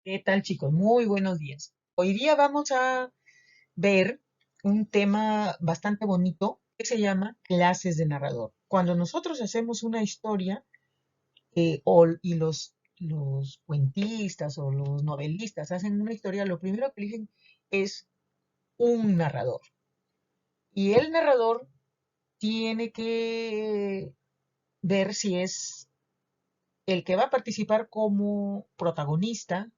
¿Qué tal, chicos? Muy buenos días. Hoy día vamos a ver un tema bastante bonito que se llama clases de narrador. Cuando nosotros hacemos una historia, y los cuentistas o los novelistas hacen una historia, lo primero que eligen es un narrador. Y el narrador tiene que ver si es el que va a participar como protagonista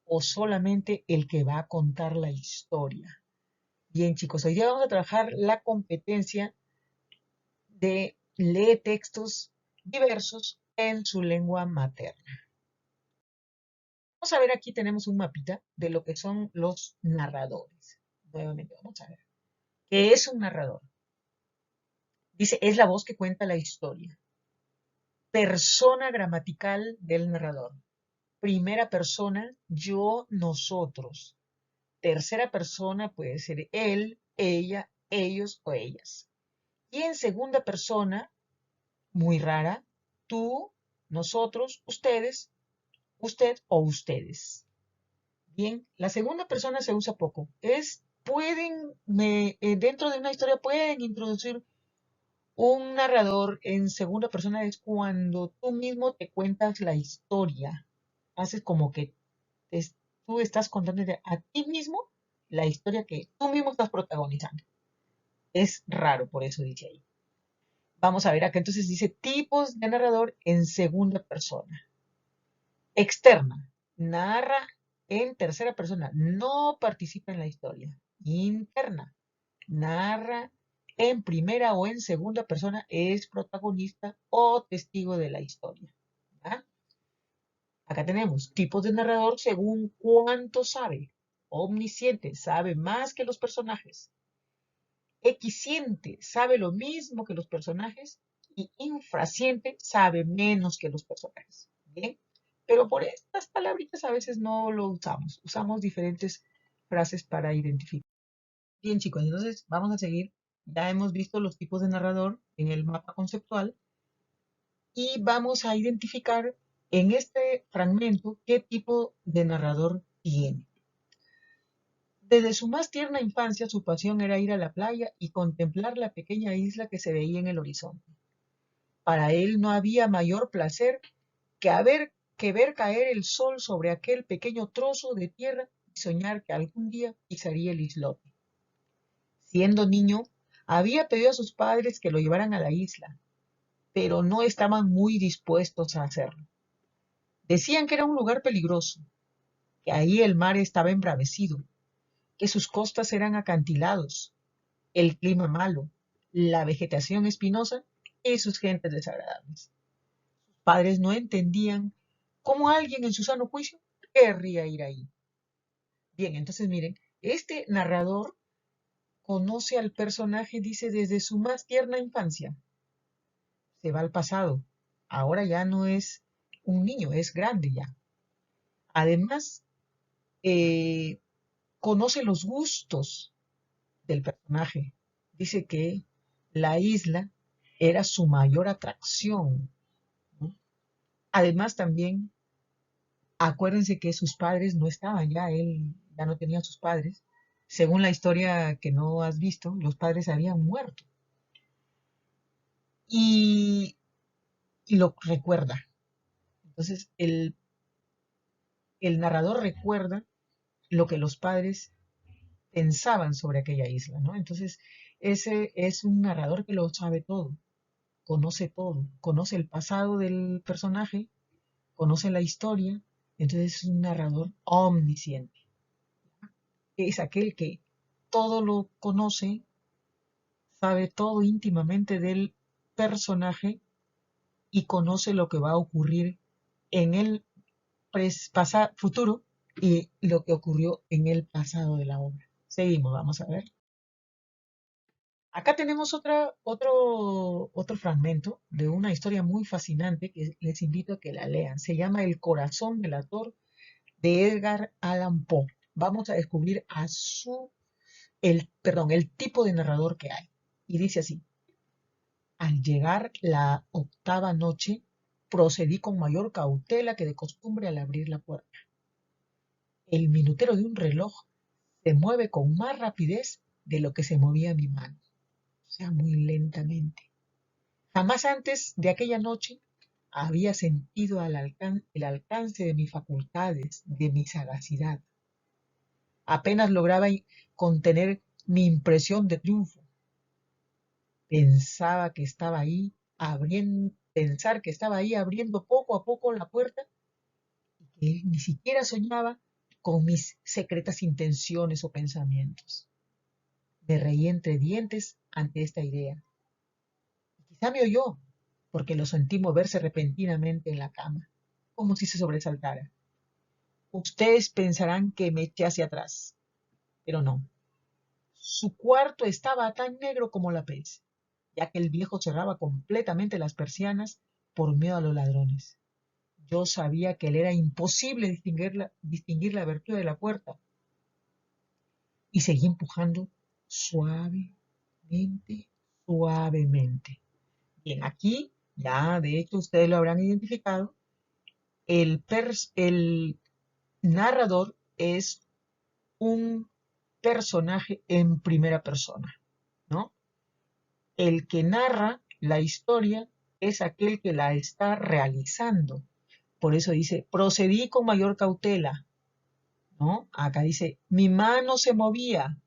o solamente el que va a contar la historia. Bien, chicos, hoy día vamos a trabajar la competencia de lee textos diversos en su lengua materna. Vamos a ver, aquí tenemos un mapita de lo que son los narradores. Nuevamente, vamos a ver. ¿Qué es un narrador? Dice, es la voz que cuenta la historia. Persona gramatical del narrador. Primera persona, yo, nosotros. Tercera persona puede ser él, ella, ellos o ellas. Y en segunda persona, muy rara, tú, nosotros, ustedes, usted o ustedes. Bien, la segunda persona se usa poco. Dentro de una historia pueden introducir un narrador en segunda persona, es cuando tú mismo te cuentas la historia. Haces como que es- tú estás contando a ti mismo la historia que tú mismo estás protagonizando. Es raro, por eso dice ahí. Vamos a ver acá, entonces dice tipos de narrador en segunda persona. Externa, narra en tercera persona, no participa en la historia. Interna, narra en primera o en segunda persona, es protagonista o testigo de la historia. ¿Ya? Acá tenemos tipos de narrador según cuánto sabe. Omnisciente, sabe más que los personajes. Equisciente, sabe lo mismo que los personajes. Y infrasciente, sabe menos que los personajes. Bien, pero por estas palabritas a veces no lo usamos. Usamos diferentes frases para identificar. Bien, chicos, entonces vamos a seguir. Ya hemos visto los tipos de narrador en el mapa conceptual y vamos a identificar en este fragmento qué tipo de narrador tiene. Desde su más tierna infancia, su pasión era ir a la playa y contemplar la pequeña isla que se veía en el horizonte. Para él no había mayor placer que ver caer el sol sobre aquel pequeño trozo de tierra y soñar que algún día pisaría el islote. Siendo niño, había pedido a sus padres que lo llevaran a la isla, pero no estaban muy dispuestos a hacerlo. Decían que era un lugar peligroso, que ahí el mar estaba embravecido, que sus costas eran acantilados, el clima malo, la vegetación espinosa y sus gentes desagradables. Sus padres no entendían cómo alguien en su sano juicio querría ir ahí. Bien, entonces miren, este narrador conoce al personaje, dice, desde su más tierna infancia. Se va al pasado. Ahora ya no es un niño, es grande ya. Además, eh, conoce los gustos del personaje. Dice que la isla era su mayor atracción, ¿no? Además, también acuérdense que sus padres no estaban ya, él ya no tenía sus padres. Según la historia que no has visto, los padres habían muerto. Y lo recuerda. Entonces, el narrador recuerda lo que los padres pensaban sobre aquella isla, ¿no? Entonces, ese es un narrador que lo sabe todo, conoce el pasado del personaje, conoce la historia, entonces es un narrador omnisciente. Es aquel que todo lo conoce, sabe todo íntimamente del personaje y conoce lo que va a ocurrir en el futuro y lo que ocurrió en el pasado de la obra. Seguimos, vamos a ver. Acá tenemos otro fragmento de una historia muy fascinante que les invito a que la lean. Se llama El corazón del actor de Edgar Allan Poe. Vamos a descubrir el tipo de narrador que hay. Y dice así: al llegar la octava noche, procedí con mayor cautela que de costumbre al abrir la puerta. El minutero de un reloj se mueve con más rapidez de lo que se movía mi mano, o sea, muy lentamente. Jamás antes de aquella noche había sentido el alcance de mis facultades, de mi sagacidad. Apenas lograba contener mi impresión de triunfo. Pensar que estaba ahí abriendo poco a poco la puerta y que él ni siquiera soñaba con mis secretas intenciones o pensamientos. Me reí entre dientes ante esta idea. Quizá me oyó, porque lo sentí moverse repentinamente en la cama, como si se sobresaltara. Ustedes pensarán que me eché hacia atrás, pero no. Su cuarto estaba tan negro como la pez, ya que el viejo cerraba completamente las persianas por miedo a los ladrones. Yo sabía que le era imposible distinguir la abertura de la puerta y seguí empujando suavemente, suavemente. Bien, aquí ya de hecho ustedes lo habrán identificado. El narrador es un personaje en primera persona, ¿no? El que narra la historia es aquel que la está realizando. Por eso dice, procedí con mayor cautela, ¿no? Acá dice, mi mano se movía,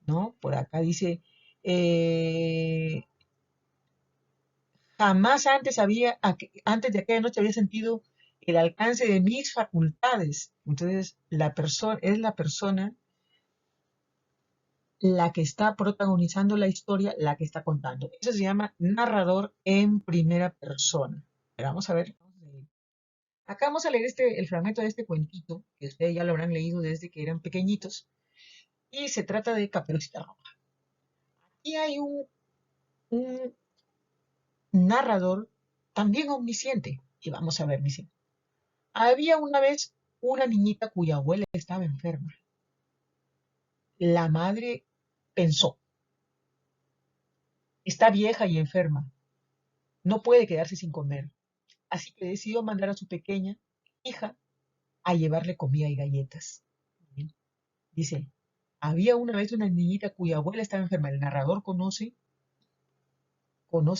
¿no? Por acá dice, eh, jamás antes de aquella noche había sentido el alcance de mis facultades. Entonces, es la persona la que está protagonizando la historia, la que está contando. Eso se llama narrador en primera persona. Pero vamos a ver. Acá vamos a leer el fragmento de este cuentito, que ustedes ya lo habrán leído desde que eran pequeñitos, y se trata de Caperucita Roja. Y hay un narrador también omnisciente. Y vamos a ver, dice, había una vez una niñita cuya abuela estaba enferma. La madre pensó, está vieja y enferma, no puede quedarse sin comer. Así que decidió mandar a su pequeña hija a llevarle comida y galletas. Bien. Dice, había una vez una niñita cuya abuela estaba enferma. El narrador conoce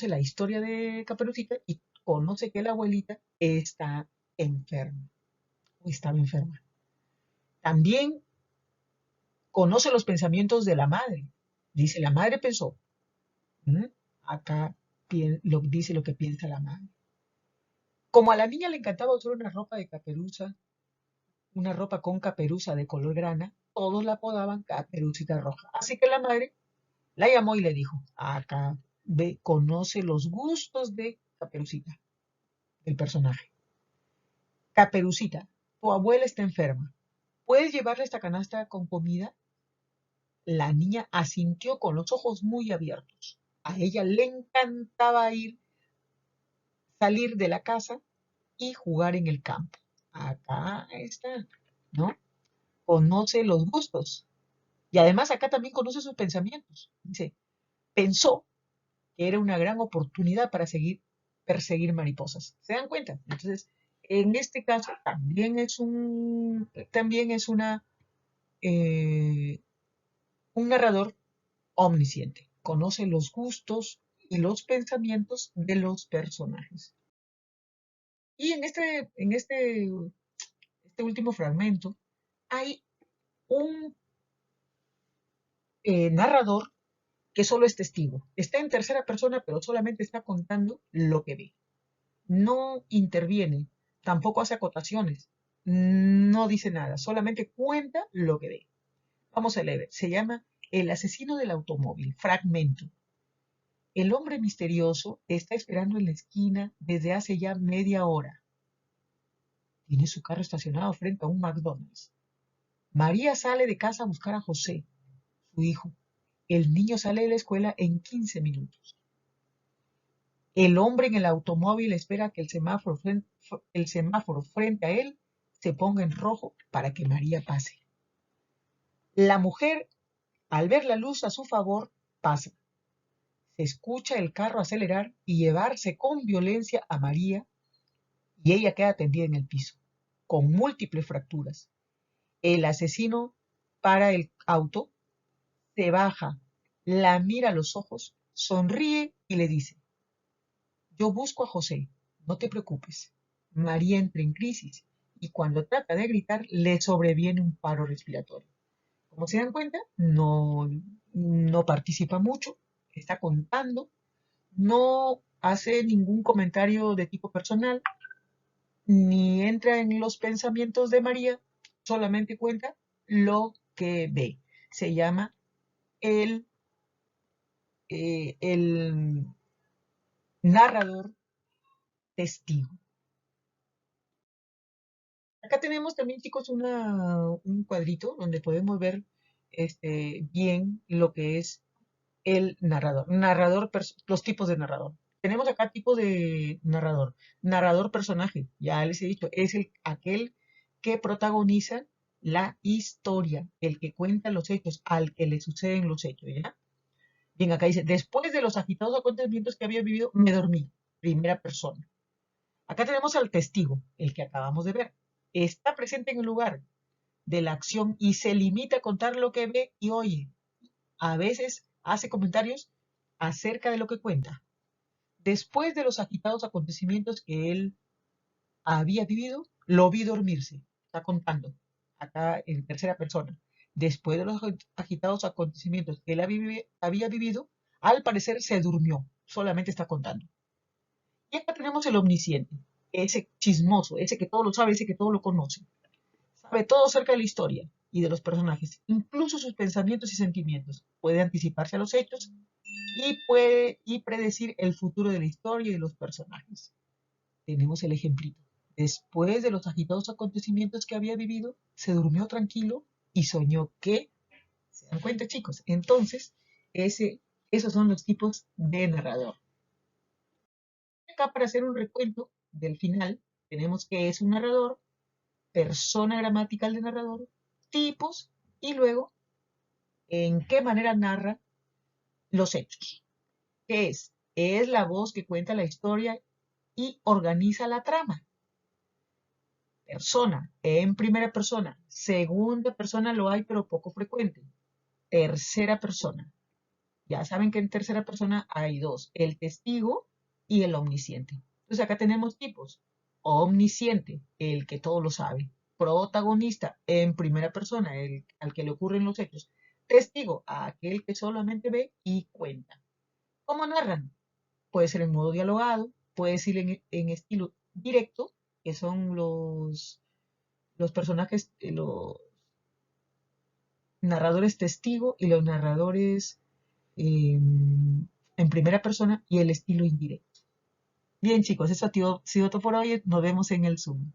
la historia de Caperucita y conoce que la abuelita está enferma o estaba enferma. También conoce los pensamientos de la madre. Dice, la madre pensó, "Mm, acá dice lo que piensa la madre. Como a la niña le encantaba usar una ropa de caperuza, una ropa con caperuza de color grana, todos la apodaban Caperucita Roja. Así que la madre la llamó y le dijo, acá ve, conoce los gustos de Caperucita, el personaje. Caperucita, tu abuela está enferma. ¿Puedes llevarle esta canasta con comida? La niña asintió con los ojos muy abiertos. A ella le encantaba salir de la casa y jugar en el campo. Acá está, ¿no? Conoce los gustos. Y además acá también conoce sus pensamientos. Dice, pensó que era una gran oportunidad para perseguir mariposas. ¿Se dan cuenta? Entonces, en este caso también es eh, un narrador omnisciente. Conoce los gustos y los pensamientos de los personajes. Y este último fragmento hay un narrador que solo es testigo. Está en tercera persona, pero solamente está contando lo que ve. No interviene, tampoco hace acotaciones, no dice nada, solamente cuenta lo que ve. Vamos a leer, se llama El asesino del automóvil, fragmento. El hombre misterioso está esperando en la esquina desde hace ya media hora. Tiene su carro estacionado frente a un McDonald's. María sale de casa a buscar a José, su hijo. El niño sale de la escuela en 15 minutos. El hombre en el automóvil espera que el semáforo frente a él se ponga en rojo para que María pase. La mujer, al ver la luz a su favor, pasa. Se escucha el carro acelerar y llevarse con violencia a María y ella queda tendida en el piso, con múltiples fracturas. El asesino para el auto, se baja, la mira a los ojos, sonríe y le dice, yo busco a José, no te preocupes. María entra en crisis y cuando trata de gritar le sobreviene un paro respiratorio. Como se dan cuenta, no participa mucho, está contando, no hace ningún comentario de tipo personal, ni entra en los pensamientos de María, solamente cuenta lo que ve. Se llama el, el narrador testigo. Acá tenemos también, chicos, un cuadrito donde podemos ver bien lo que es el narrador. Los tipos de narrador. Tenemos acá tipo de narrador. Narrador personaje, ya les he dicho, es aquel que protagoniza la historia, el que cuenta los hechos, al que le suceden los hechos, ¿ya? Bien, acá dice, después de los agitados acontecimientos que había vivido, me dormí. Primera persona. Acá tenemos al testigo, el que acabamos de ver. Está presente en el lugar de la acción y se limita a contar lo que ve y oye. A veces hace comentarios acerca de lo que cuenta. Después de los agitados acontecimientos que él había vivido, lo vi dormirse. Está contando, acá en tercera persona. Después de los agitados acontecimientos que él había vivido, al parecer se durmió. Solamente está contando. Y acá tenemos el omnisciente, ese chismoso, ese que todo lo sabe, ese que todo lo conoce. Sabe todo acerca de la historia y de los personajes, incluso sus pensamientos y sentimientos. Puede anticiparse a los hechos y predecir el futuro de la historia y de los personajes. Tenemos el ejemplito. Después de los agitados acontecimientos que había vivido, se durmió tranquilo y soñó que, ¿se dan cuenta, chicos? Entonces, esos son los tipos de narrador. Acá para hacer un recuento del final, tenemos que es un narrador, persona gramatical de narrador, tipos y luego en qué manera narra los hechos. ¿Qué es? Es la voz que cuenta la historia y organiza la trama. Persona, en primera persona. Segunda persona lo hay, pero poco frecuente. Tercera persona. Ya saben que en tercera persona hay dos, el testigo y el omnisciente. Entonces acá tenemos tipos. Omnisciente, el que todo lo sabe. Protagonista, en primera persona, al que le ocurren los hechos. Testigo, aquel que solamente ve y cuenta. ¿Cómo narran? Puede ser en modo dialogado, puede ser en estilo directo, que son los personajes, los narradores testigo y los narradores en primera persona y el estilo indirecto. Bien, chicos, eso ha sido todo por hoy. Nos vemos en el Zoom.